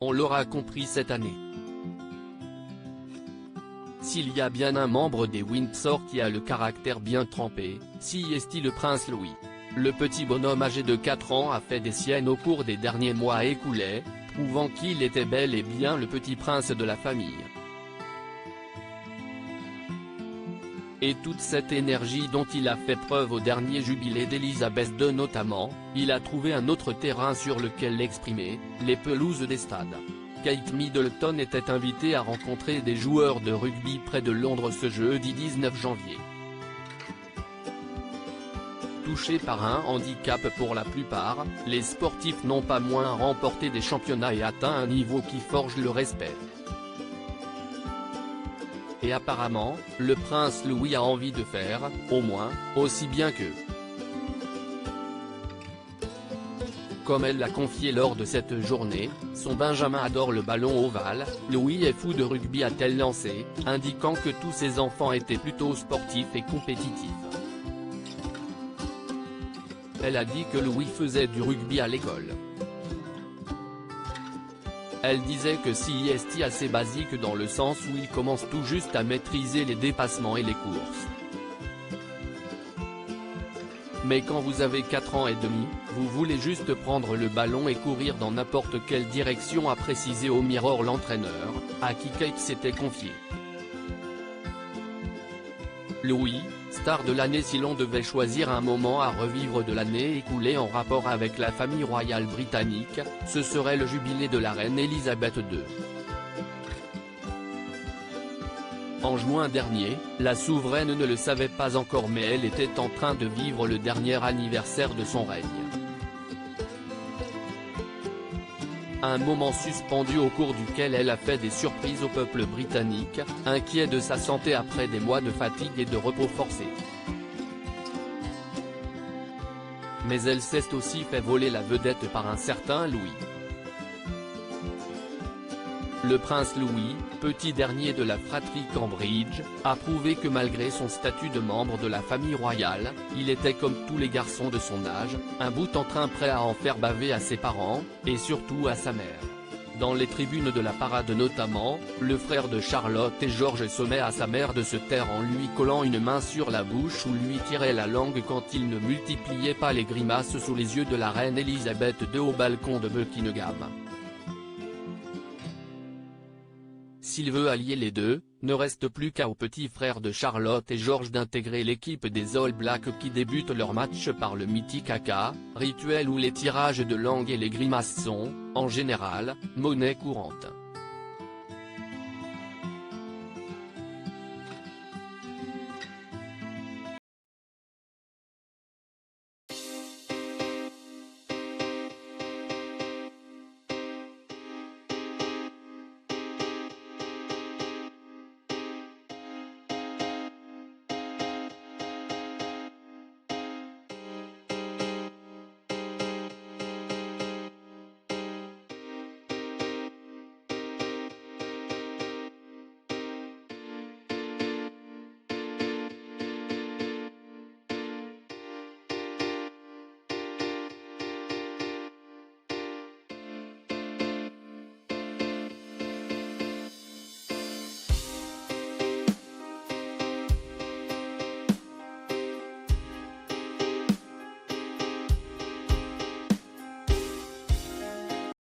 on l'aura compris cette année. S'il y a bien un membre des Windsor qui a le caractère bien trempé, c'est le prince Louis. Le petit bonhomme âgé de 4 ans a fait des siennes au cours des derniers mois écoulés, prouvant qu'il était bel et bien le petit prince de la famille. Et toute cette énergie dont il a fait preuve au dernier jubilé d'Elisabeth II notamment, il a trouvé un autre terrain sur lequel l'exprimer, les pelouses des stades. Kate Middleton était invitée à rencontrer des joueurs de rugby près de Londres ce jeudi 19 janvier. Touchés par un handicap pour la plupart, les sportifs n'ont pas moins remporté des championnats et atteint un niveau qui forge le respect. Et apparemment, le prince Louis a envie de faire, au moins, aussi bien qu'eux. Comme elle l'a confié lors de cette journée, son Benjamin adore le ballon ovale, Louis est fou de rugby a-t-elle lancé, indiquant que tous ses enfants étaient plutôt sportifs et compétitifs. Elle a dit que Louis faisait du rugby à l'école. Elle disait que c'est assez basique dans le sens où il commence tout juste à maîtriser les dépassements et les courses. Mais quand vous avez 4 ans et demi, vous voulez juste prendre le ballon et courir dans n'importe quelle direction, a précisé au Mirror l'entraîneur, à qui Kate s'était confiée. Louis, star de l'année si l'on devait choisir un moment à revivre de l'année écoulée en rapport avec la famille royale britannique, ce serait le jubilé de la reine Elisabeth II. En juin dernier, la souveraine ne le savait pas encore mais elle était en train de vivre le dernier anniversaire de son règne. Un moment suspendu au cours duquel elle a fait des surprises au peuple britannique, inquiet de sa santé après des mois de fatigue et de repos forcé. Mais elle s'est aussi fait voler la vedette par un certain Louis. Le prince Louis, petit dernier de la fratrie Cambridge, a prouvé que malgré son statut de membre de la famille royale, il était comme tous les garçons de son âge, un bout en train prêt à en faire baver à ses parents, et surtout à sa mère. Dans les tribunes de la parade notamment, le frère de Charlotte et George sommaient à sa mère de se taire en lui collant une main sur la bouche ou lui tirait la langue quand il ne multipliait pas les grimaces sous les yeux de la reine Elisabeth II au balcon de Buckingham. S'il veut allier les deux, ne reste plus qu'au petit frère de Charlotte et George d'intégrer l'équipe des All Blacks qui débutent leur match par le mythique haka, rituel où les tirages de langue et les grimaces sont, en général, monnaie courante.